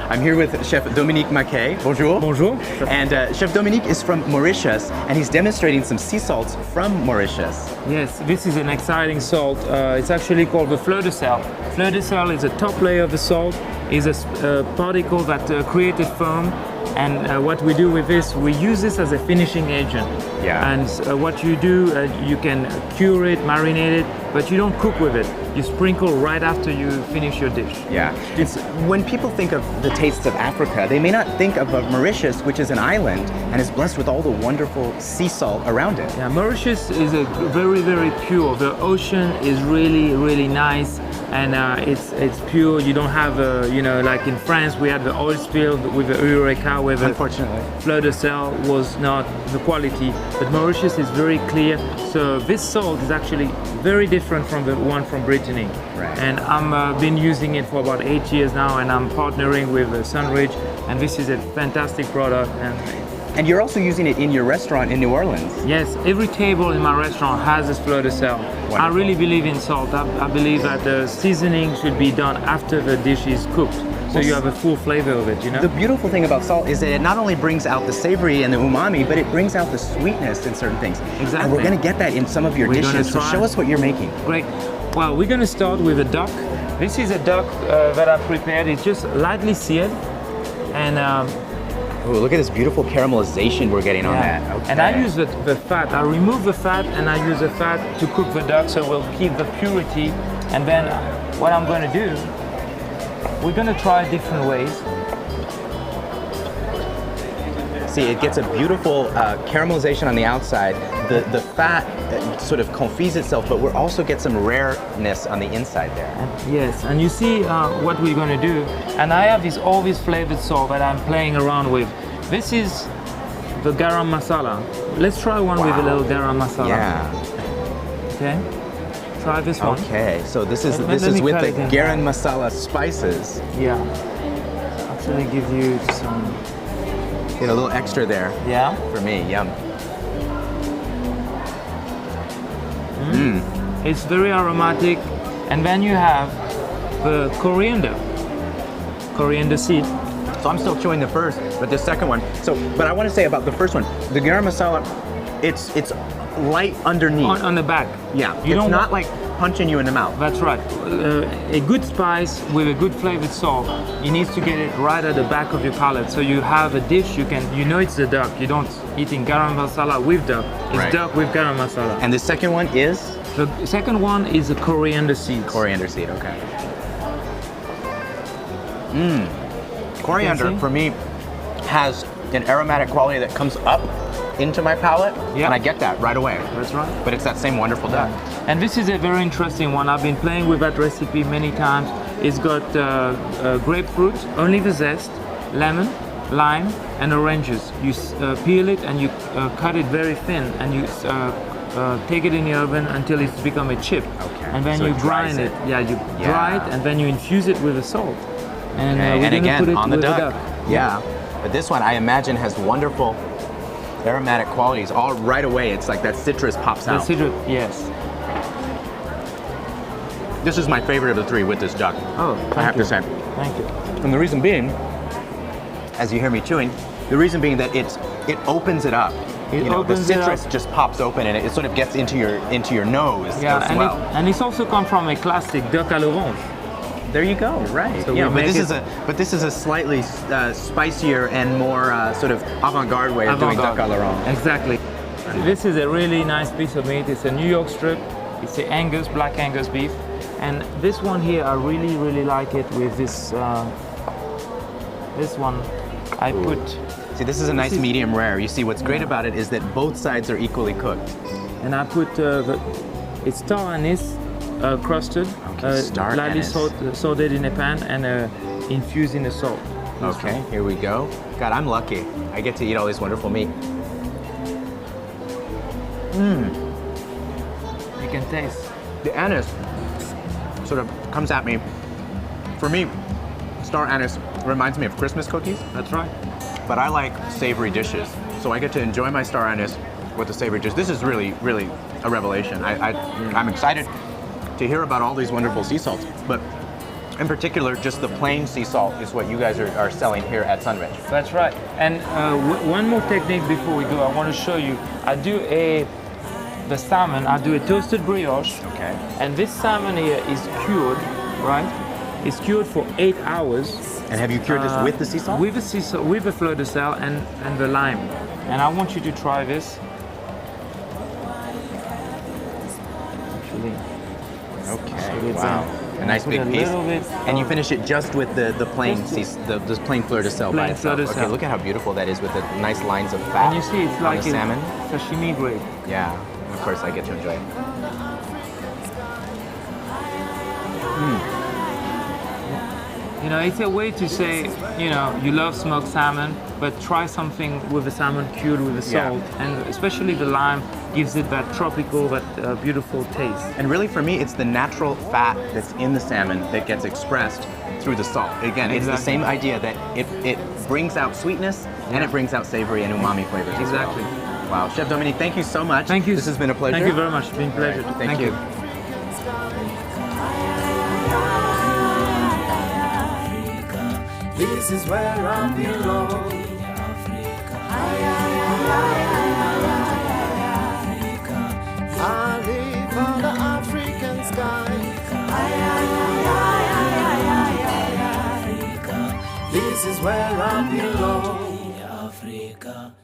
I'm here with Chef Dominique Macquet. Bonjour. Bonjour. And Chef Dominique is from Mauritius, and he's demonstrating some sea salts from Mauritius. Yes, this is an exciting salt. It's actually called the Fleur de Sel. Fleur de Sel is a top layer of the salt, is a particle that created foam. And what we do with this, we use this as a finishing agent. Yeah. And what you do, you can cure it, marinate it, but you don't cook with it. You sprinkle right after you finish your dish. Yeah. It's when people think of the tastes of Africa, they may not think of Mauritius, which is an island and is blessed with all the wonderful sea salt around it. Yeah, Mauritius is a very, very pure. The ocean is really, really nice, and it's pure. You don't have, like in France, we had the oil spill with the Eureka, where the Unfortunately. Fleur de Sel was not the quality, but Mauritius is very clear. So this salt is actually very different from the one from Brittany. Right. And I'm been using it for about 8 years now, and I'm partnering with Sunridge, and this is a fantastic product. And you're also using it in your restaurant in New Orleans. Yes, every table in my restaurant has this Fleur de Sel. Wonderful. I really believe in salt. I believe that the seasoning should be done after the dish is cooked, so you have a full flavor of it, you know? The beautiful thing about salt is that it not only brings out the savory and the umami, but it brings out the sweetness in certain things. Exactly. And we're going to get that in some of your We're dishes. So gonna try. show us what you're making. Great. Well, we're going to start with a duck. This is a duck that I prepared. It's just lightly seared, and Oh, look at this beautiful caramelization we're getting on that. Okay. And I use the fat. I remove the fat and I use the fat to cook the duck, so we'll keep the purity. And then what I'm going to do, we're going to try different ways. See, it gets a beautiful caramelization on the outside. The fat sort of confits itself, but we'll also get some rareness on the inside there. Yes, and you see what we're going to do. And I have all this flavored salt that I'm playing around with. This is the garam masala. Let's try one with a little garam masala. Yeah. Okay. Try this one. Okay, so this is Let me with cut the it in garam masala spices. Yeah. Actually give you some. Get a little extra there. Yeah. For me, yum. It's very aromatic, and then you have the coriander seed. So I'm still chewing the first, but the second one. But I want to say about the first one, the garam masala, it's light underneath. On the back. Yeah, You it's don't not like punching you in the mouth. That's right. A good spice with a good flavored salt, you need to get it right at the back of your palate. So you have a dish, you know it's the duck. You don't eating garam masala with duck. It's Right. duck with garam masala. And the second one is? The second one is a coriander seed. Coriander seed, okay. Coriander, for me, has an aromatic quality that comes up into my palate, Yeah. and I get that right away. That's right. But it's that same wonderful duck. And this is a very interesting one. I've been playing with that recipe many times. It's got grapefruit, only the zest, lemon, lime, and oranges. You peel it and you cut it very thin, and you take it in the oven until it's become a chip. Okay. And then So you it dries grind it. it. Yeah, you dry it, and then you infuse it with the salt. And, Okay, we're and gonna again, put it on the with duck. Yeah. But this one, I imagine, has wonderful aromatic qualities. All right away, it's like that citrus pops out. Yes. This is my favorite of the three with this duck. Oh, I have to say. Thank you. And the reason being, as you hear me chewing, the reason being that it opens it up. It the opens it citrus up. just pops open and it sort of gets into your nose as well. And it's also come from a classic duck à l'orange. There you go. Right. So yeah, we but make this is a slightly spicier and more sort of avant-garde way of doing duck à l'orange. Exactly. This is a really nice piece of meat. It's a New York strip. It's a black Angus beef. And this one here, I really, really like it with this. This one, I put. See, this is a nice medium rare. You see, what's great about it is that both sides are equally cooked. And I put it's star anise crusted, star lightly anise. sauteed in a pan and infused in the salt. Okay, here we go. God, I'm lucky. I get to eat all this wonderful meat. You can taste. The anise sort of comes at me. For me, star anise reminds me of Christmas cookies, That's right. but I like savory dishes. So I get to enjoy my star anise with the savory dish. This is really, really a revelation. I'm excited to hear about all these wonderful sea salts, but In particular, just the plain sea salt is what you guys are selling here at Sunridge. That's right. And one more technique before we go, I want to show you. The salmon, I do a toasted brioche. Okay. And this salmon here is cured, right? It's cured for 8 hours. And have you cured this with the sea salt? With the sea salt, with the fleur de sel and the lime. And I want you to try this. Actually. Okay. Wow. A nice big piece. And you finish it just with the plain the plain fleur de sel by itself. Okay, look at how beautiful that is with the nice lines of fat. And you see, it's like the salmon. Sashimi grade. Yeah. Of course, I get to enjoy it. You know, it's a way to say, you know, you love smoked salmon, but try something with the salmon cured with the salt, and especially the lime gives it that tropical, that beautiful taste. And really, for me, it's the natural fat that's in the salmon that gets expressed through the salt. Again, it's the same idea that it brings out sweetness and it brings out savory and umami flavors. Exactly. As well. Wow, Chef Dominique, thank you so much. Thank you. This has been a pleasure. Thank you very much. It's been a pleasure. Right. Thank you. This is where I belong. I live on the African sky. This is where I belong. Africa.